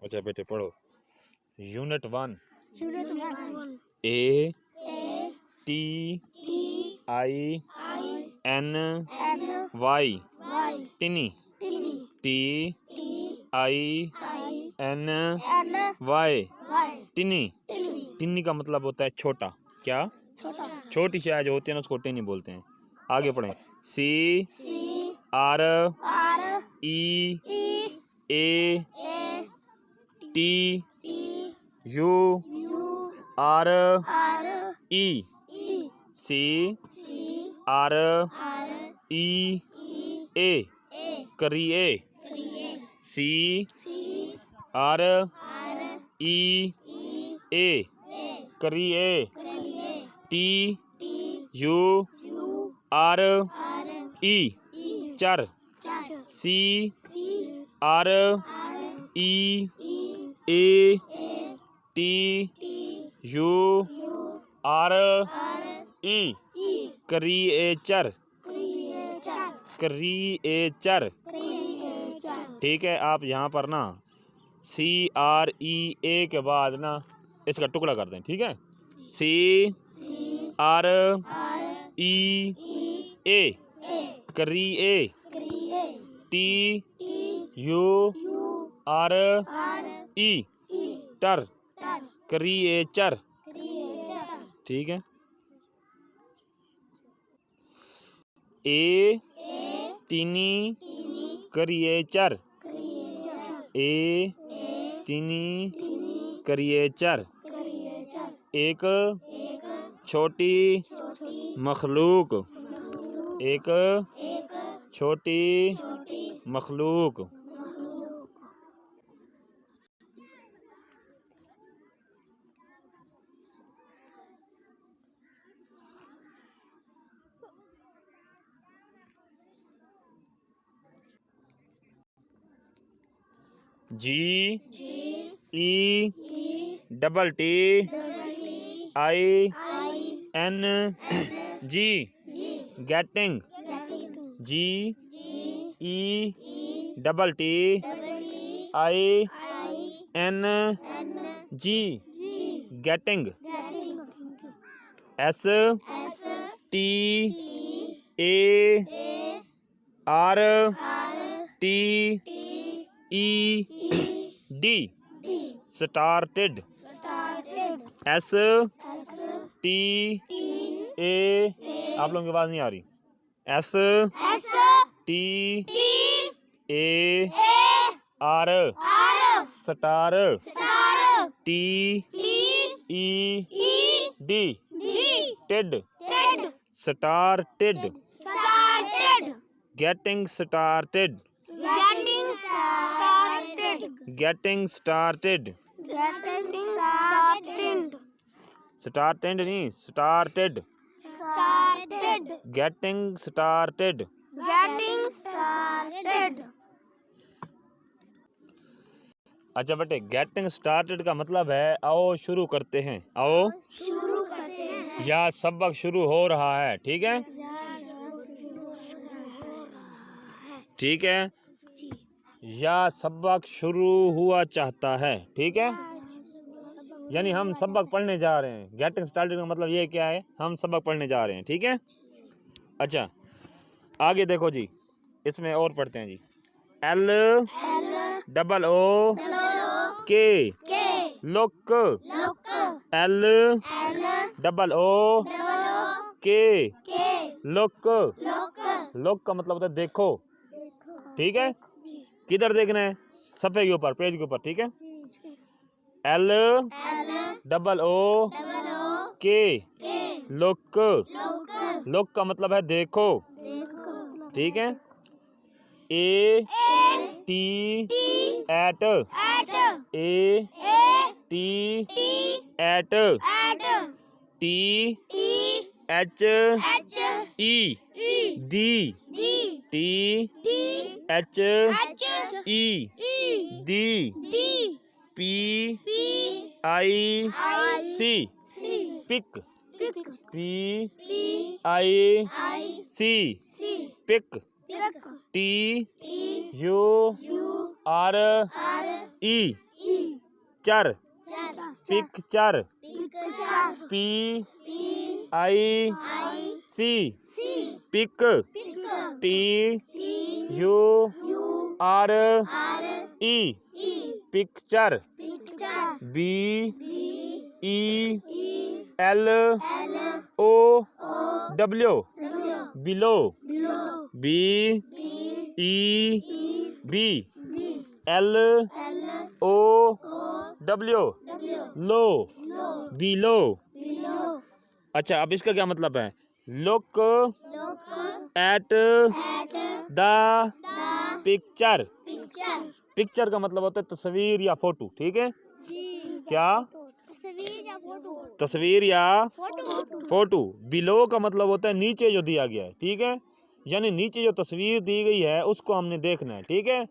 अच्छा बेटे पढ़ो। Unit 1 A T I N Y टिनी T I N Y टिनी। Tinni का मतलब होता है छोटा। क्या? छोटी चाय जो होती है ना उसको टिन्नी बोलते हैं। आगे पढ़ें। C R E A T U R E C R E A करिए। C R E A करिए। T U R E चर। C R E A T U R E creature. Creature. ठीक है, आप यहाँ पर ना CREA के बाद ना इसका टुकड़ा कर दें। ठीक है, CREA क्रिए। TURE टर क्रिएचर। ठीक है। ए टिनी क्रिएचर। ए टिनी क्रिएचर एक छोटी मखलूक। एक छोटी मखलूक। G E double T I N G getting. G E double T I N G getting. S T A R T E D started. S T A आप लोगों की आवाज नहीं आ रही। S T A R star. T E D Ted started. Getting started. Getting started. Started नहीं, started. Getting started. अच्छा बेटे, getting started का मतलब है आओ शुरू करते हैं। आओ या सबक शुरू हो रहा है। ठीक है, ठीक है, या सबक शुरू हुआ चाहता है। ठीक है, यानी हम सबक पढ़ने जा रहे हैं। गेटिंग स्टार्टेड का मतलब ये क्या है, हम सबक पढ़ने जा रहे हैं। ठीक है, अच्छा आगे देखो जी, इसमें और पढ़ते हैं जी। L डबल O के लुक। L डबल O के लुक। लुक का मतलब होता है देखो। ठीक है, किधर देखना है? सफ़े के ऊपर, पेज के ऊपर। ठीक है, L डबल O के लुक। लुक का मतलब है देखो। ठीक है, A T at A T at T H E the T H E the P I C pick. P I C pick. T U R E picture, picture, P I C, pick, T U R E, picture, B E L O W, below, B E B L O W, low, below. अच्छा, अब इसका क्या मतलब है? Look at the picture. Picture का मतलब होता है तस्वीर या फोटो, ठीक है? क्या? तस्वीर या फोटो। बिलो का मतलब होता है नीचे जो दिया गया है, ठीक है? यानी नीचे जो तस्वीर दी गई है उसको हमने देखना है, ठीक है?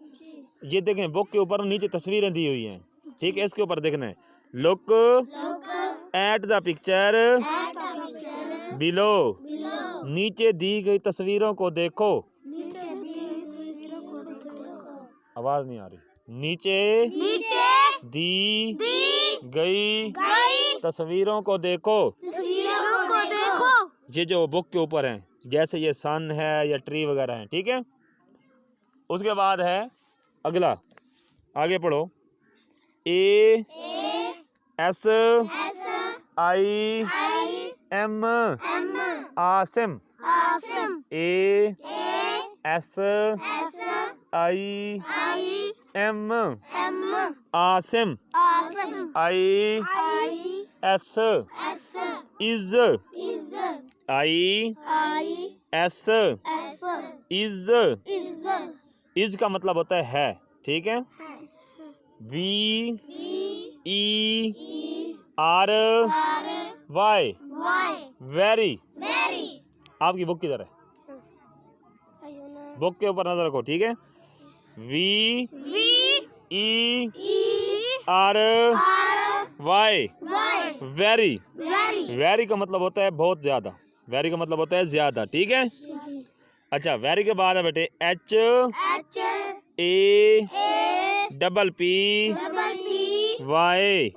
ये देखें, बुक के ऊपर नीचे तस्वीरें दी हुई हैं, ठीक है? इसके ऊपर देखना है, look at the picture below. नीचे दी गई तस्वीरों को देखो। आवाज नहीं आ रही। नीचे दी गई तस्वीरों को देखो। ये जो बुक के ऊपर हैं, जैसे ये सन है या ट्री वगैरह है, ठीक है? उसके बाद है अगला, आगे पढ़ो। A S I M, Asim. A S I M, Asim. I S is, I S is, is का मतलब होता है, ठीक है? V E R Y, very. आपकी बुक किधर है? बुक के ऊपर नजर रखो, ठीक है? V E R Y, very. Very का मतलब होता है बहुत ज्यादा। वेरी का मतलब होता है ज्यादा, ठीक है? अच्छा, वेरी के बाद है बेटे H A double P Y,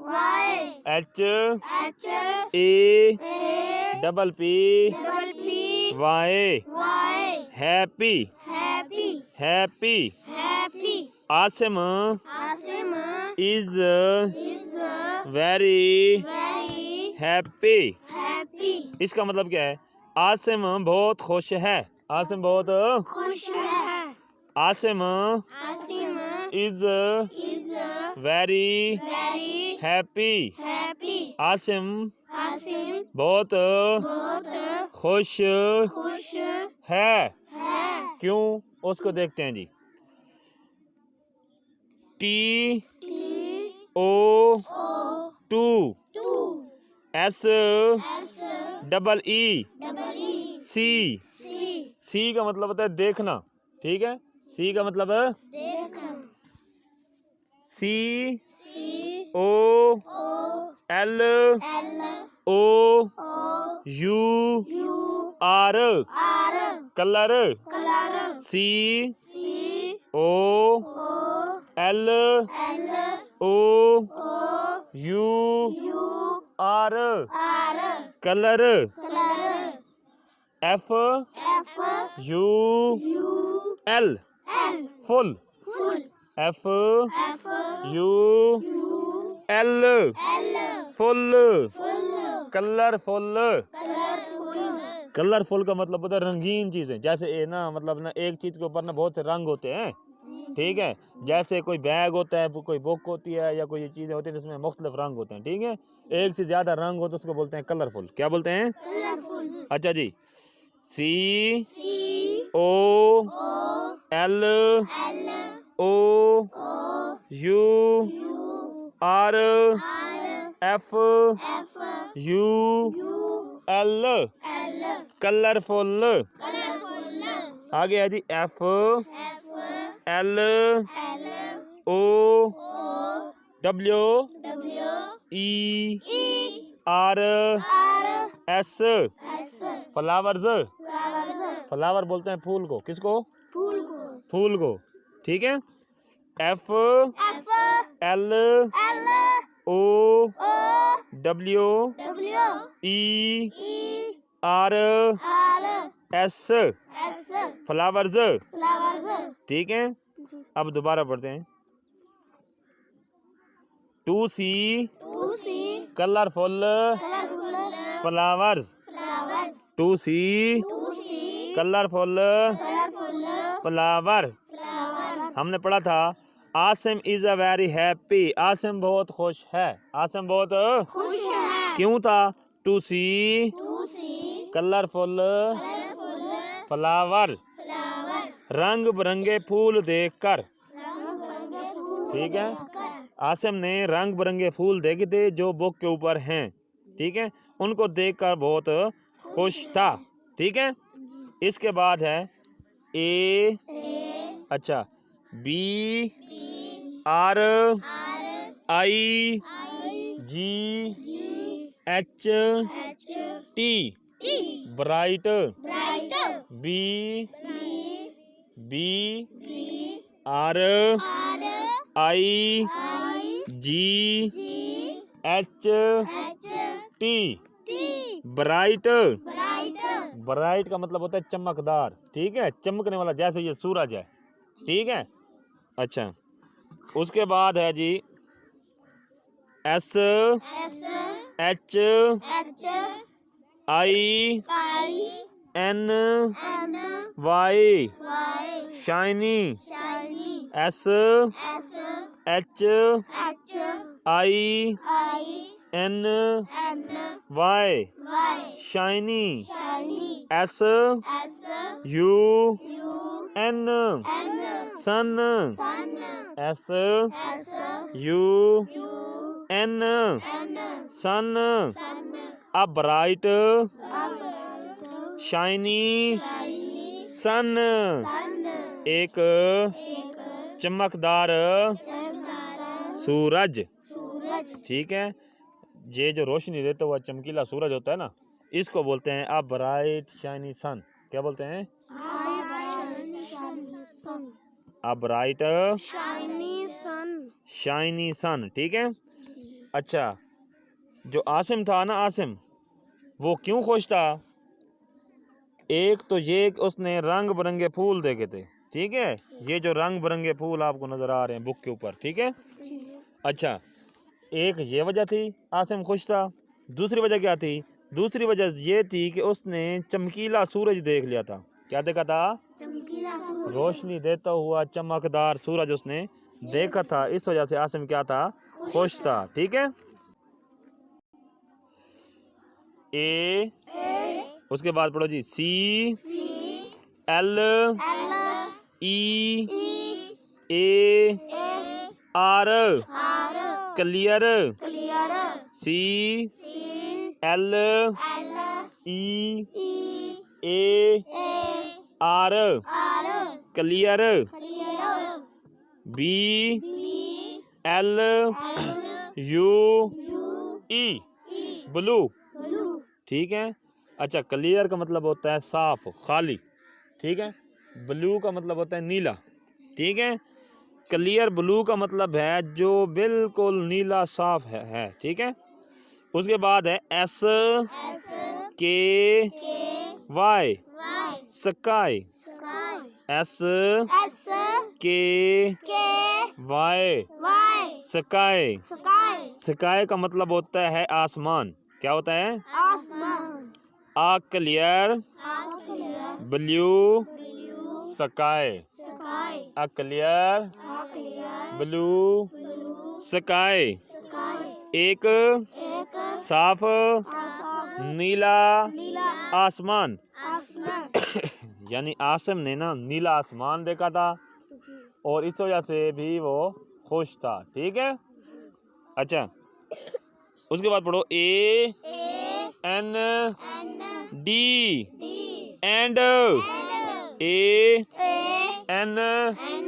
H A double P Y, happy, happy. Asim is very happy. इसका मतलब क्या है? आसिम बहुत खुश है। आसिम बहुत Asim is very happy. Asim बहुत खुश है। क्यों? उसको देखते हैं जी। T O to S double E C, C का मतलब होता है देखना, ठीक है? सी का मतलब है C O L O U R, colour. C O L O U R, colour. F U L, full. F U L, full. Colourful. Colourful का मतलब होता है रंगीन चीजें। जैसे ये ना, मतलब ना, एक चीज के ऊपर ना बहुत से रंग होते हैं, ठीक है? जैसे कोई बैग होता है, कोई बुक होती है, या कोई चीजें होती है जिसमें मुख्तलिफ रंग होते हैं, ठीक है? एक से ज्यादा रंग हो तो उसको बोलते हैं कलरफुल। क्या बोलते हैं? अच्छा जी। C O L O U R F U L, colourful. आगे है जी F L O W E R S, flowers. Flower बोलते हैं फूल को। किसको? फूल को, ठीक है? F L O O W W E E R R S S flowers. flowers ठीक है, अब दोबारा पढ़ते हैं। To see to see colourful colorful flowers. flowers to see to see colourful colorful flower. flower हमने पढ़ा था Asim is a very happy, Asim बहुत खुश है, आसिम बहुत खुश है क्यों था? To see to see colourful colorful flower, flower रंग बिरंगे फूल देखकर। रंग बिरंगे फूल ठीक है, देखकर आसिम ने रंग बिरंगे फूल देखे थे जो बुक के ऊपर हैं। ठीक है, उनको देखकर बहुत खुश था। ठीक है, इसके बाद है ए, A अच्छा B B R R I I G G H H T T bright, bright B B B B R R I I G G H H T T bright. bright bright का मतलब होता है चमकदार। ठीक है, चमकने वाला, जैसे ये सूरज है। ठीक है, अच्छा उसके बाद है जी S S H H I I N N Y Y shiny. shiny S S H H I I N N Y Y shiny. shiny S S U U N N sun. sun S S U U N N sun. sun a bright bright shiny shiny sun, sun एक एक चमकदार चमकदार सूरज। सूरज ठीक है, ये जो रोशनी देता हुआ चमकीला सूरज होता है ना, इसको बोलते हैं अ ब्राइट शाइनी सन। क्या बोलते हैं? A bright shiny sun shiny sun. ठीक है, अच्छा जो आसिम था ना, आसिम वो क्यों खुश था? एक तो ये कि उसने रंग बिरंगे फूल देखे थे। ठीक है, ये जो रंग बिरंगे फूल आपको नजर आ रहे हैं बुक के ऊपर। ठीक है, अच्छा एक ये वजह थी आसिम खुश था। दूसरी वजह क्या थी? दूसरी वजह ये थी कि उसने चमकीला सूरज देख लिया था। क्या देखा था? चमकीला सूरज रोशनी देता हुआ चमकदार सूरज उसने देखा था। इस वजह से आसिम क्या था? खुश था। ठीक है, ए, उसके बाद पढ़ो जी C L L E E A A R R clear. clear C C L L E E A A R R clear. clear B B L L U U E E blue. blue ठीक है, अच्छा clear का मतलब होता है साफ, खाली। ठीक है, ब्लू का मतलब होता है नीला। ठीक है, क्लियर ब्लू का मतलब है जो बिल्कुल नीला साफ है। ठीक है, उसके बाद है S S K K Y Y sky. sky S S K K Y Y sky. sky sky का मतलब होता है आसमान। क्या होता है? आसमान a clear clear blue blue sky. sky a clear clear blue blue sky. sky एक एक साफ साफ नीला नीला आसमान। आसमान यानी आसिम ने ना नीला आसमान देखा था और इस वजह से भी वो खुश था। ठीक है, अच्छा उसके बाद पढ़ो A A N N D D and L A A N N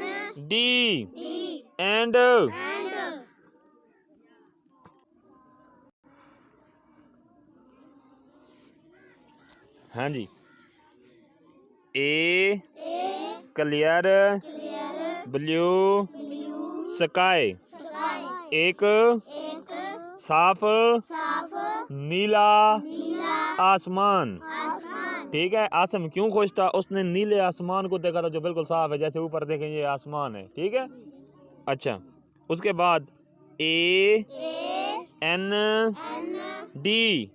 D D and and हाँ जी, a A clear clear blue blue sky. sky एक एक साफ साफ नीला नीला आसमान। आसमान। ठीक है, आसम क्यों खुश था? उसने नीले आसमान को देखा था जो बिल्कुल साफ है, जैसे ऊपर देखें ये आसमान है। ठीक है, अच्छा उसके बाद A N D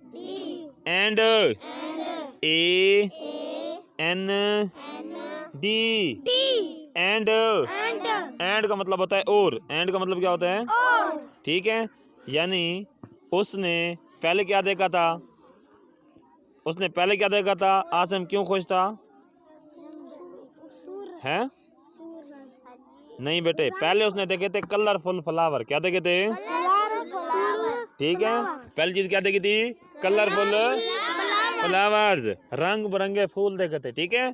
and A N D and and का मतलब होता है और। एंड का मतलब क्या होता है? ठीक है, यानी उसने पहले क्या देखा था? उसने पहले क्या देखा था? आसिम क्यों खुश था? हैं? नहीं बेटे, पहले उसने देखे थे कलरफुल फ्लावर। क्या देखे थे? ठीक है, पहली चीज क्या देखी थी? कलरफुल फ्लावर्स, रंग बिरंगे फूल देखे थे। ठीक है,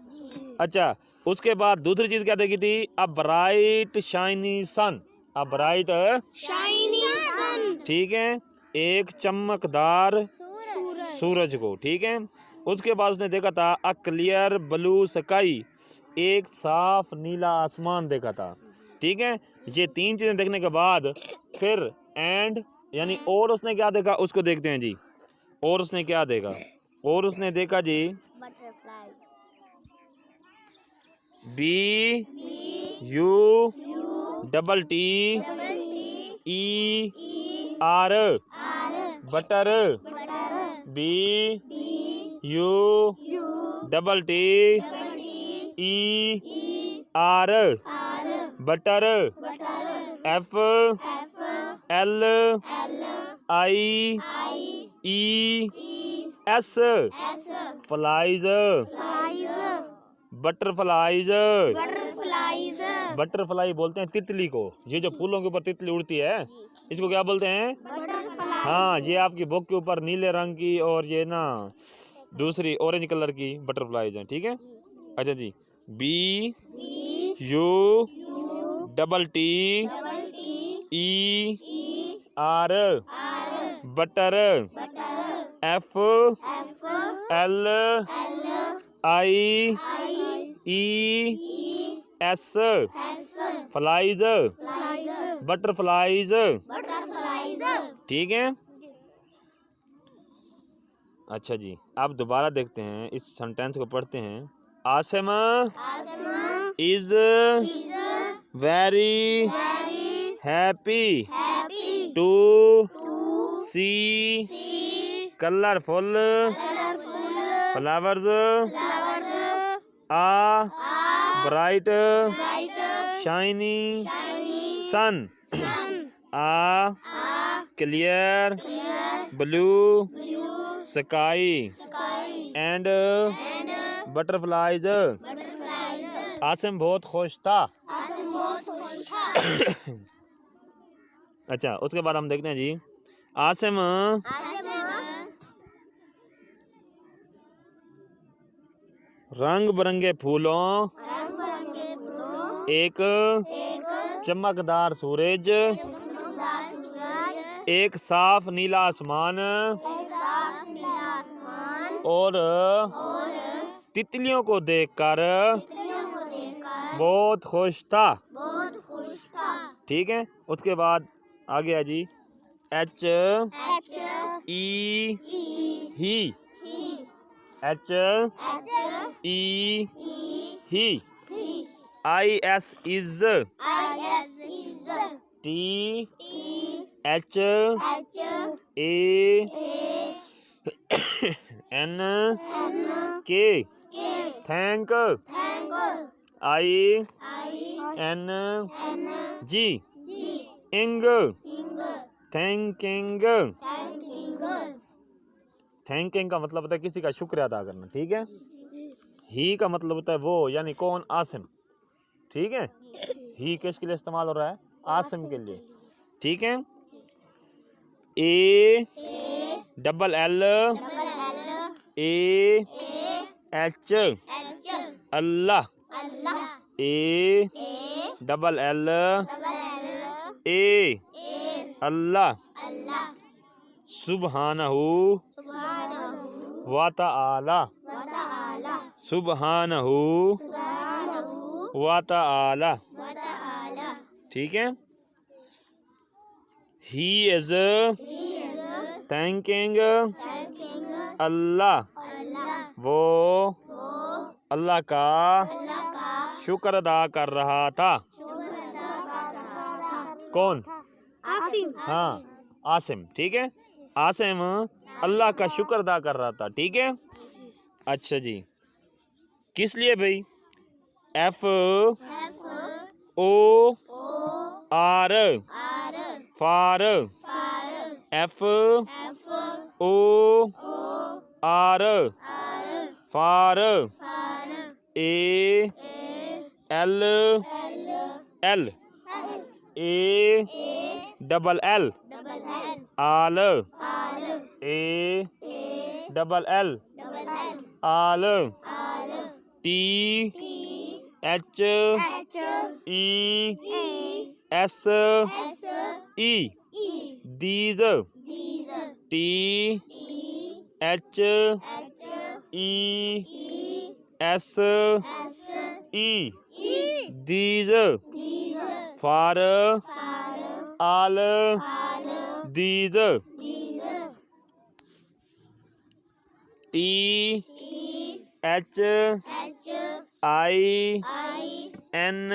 अच्छा उसके बाद दूसरी चीज क्या देखी थी? A bright shiny sun. A bright shiny sun. ठीक है, एक चमकदार सूरज को। ठीक है, उसके बाद उसने देखा था अ क्लियर ब्लू स्काई। एक साफ नीला आसमान देखा था। ठीक है, ये तीन चीजें देखने के बाद फिर एंड यानी और उसने क्या देखा उसको देखते हैं जी। और उसने क्या देखा? और उसने देखा जी butterfly. B U double T E R butter. B U double T E R butter. F L I E S flies. Butterflies. Butterfly बोलते हैं तितली को। ये जो फूलों के ऊपर तितली उड़ती है इसको क्या बोलते हैं? हाँ, ये आपकी बुक के ऊपर नीले रंग की और ये ना दूसरी ऑरेंज कलर की बटरफ्लाइज हैं। ठीक है, अच्छा जी, B U double T E R butter. F L I E S flies butterflies. ठीक है, अच्छा जी, अब दोबारा देखते हैं, इस सेंटेंस को पढ़ते हैं। Asim is very happy to see colourful flowers a bright shiny sun a clear blue sky and butterflies. Asim बहुत खुश था। अच्छा उसके बाद हम देखते हैं जी, आसिम रंग बिरंगे फूलों एक चमकदार सूरज एक साफ नीला आसमान और तितलियों को देखकर बहुत खुश था। ठीक है, उसके बाद आ गया जी H E he H E he I S is T H A N K thank I N G ing thanking. Thanking का मतलब होता है किसी का शुक्रिया अदा करना। ठीक है, ही का मतलब होता है वो, यानी कौन? आसिम। ठीक है, ही किसके लिए इस्तेमाल हो रहा है? आसिम के लिए। ठीक है, A double L A H अल्लाह। ए डबल एल ए अल्लाह सुब्हानहू व तआला। सुब्हानहू व तआला। ठीक है, ही इज थैंकिंग thanking अल्लाह, Allah, वो अल्लाह का शुक्र अदा कर रहा था। कौन? Asim, हाँ, आसिम। ठीक है, आसिम अल्लाह का शुक्र अदा कर रहा था। ठीक है, अच्छा जी, किस लिए भाई? F O R for, F O R for, A L L A double L all, A double L all, T H E S E these, T H E S E these, for all these, T H I N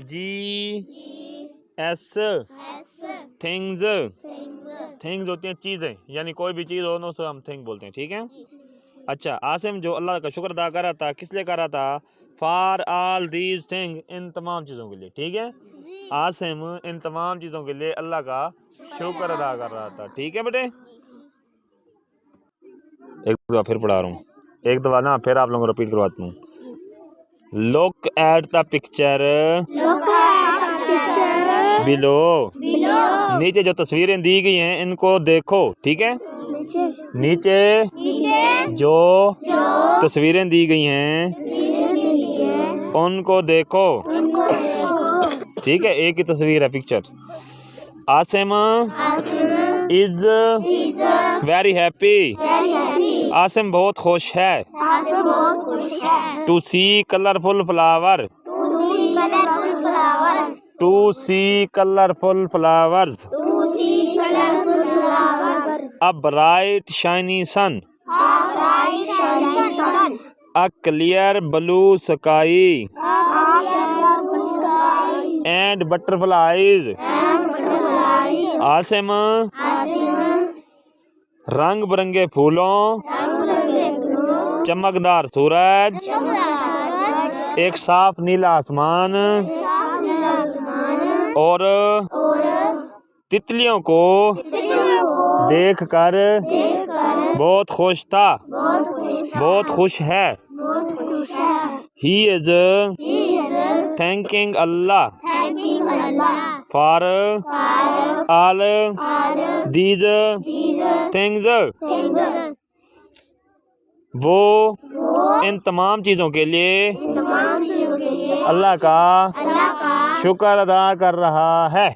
G S things, things होती हैं चीज़ें, यानी कोई भी चीज़ हो ना उसे हम थिंग बोलते हैं। ठीक है, अच्छा, आसिम जो अल्लाह का शुक्र अदा कर रहा था, किस लिए कर रहा था? फॉर ऑल दीज थिंग, इन तमाम चीज़ों के लिए। ठीक है, आसिम इन तमाम चीज़ों के लिए अल्लाह का शुक्र अदा कर रहा था। ठीक है बेटे, एक दफ़ा फिर पढ़ा रहा हूँ, एक दफ़ा ना फिर आप लोगों को रिपीट करवाता हूँ। Look at the picture below, नीचे जो तस्वीरें दी गई हैं इनको देखो। ठीक है, नीचे जो तस्वीरें दी गई हैं उनको देखो। ठीक है, एक ही तस्वीर है, picture. Asim is very happy, Asim बहुत खुश है। To see colourful flower, to see colourful flowers, a bright shiny sun, a clear blue sky and butterflies. Asim रंग बिरंगे फूलों, चमकदार सूरज, एक साफ नीला आसमान और तितलियों को देखकर बहुत खुश था, बहुत खुश है। He is thanking Allah for all these things, वो इन तमाम चीज़ों के लिए अल्लाह का शुक्र अदा कर रहा है।